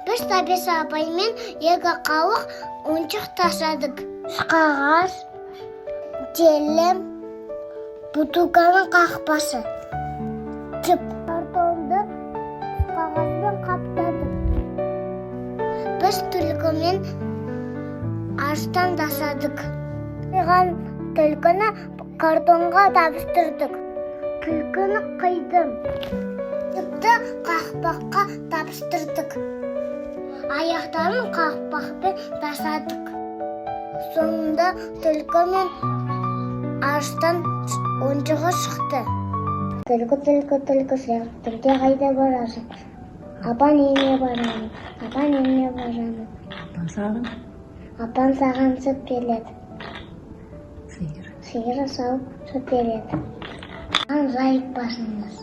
Біз Табиса апаймен екі қауық ойыншық тасадық. Қағаз, телім, бутылканың қақпасы. Тіп картонды қағазбен қаптадық. Біз түлкімен аштан тасадық. Оған түлкіні картонға табыстырдық. Түлкіні қидым. Тіпті қақпаққа табыстырдық. Аяқтарын қақпақпен тасадық. Соңында түлкі мен аштан ойыншығы шықты. Түлкі сияқты түрде қайда барасың? Апан үйіне барамын. Апан саған сүт береді. Сиыр сауып сүт береді. Жай айтпасыңыз.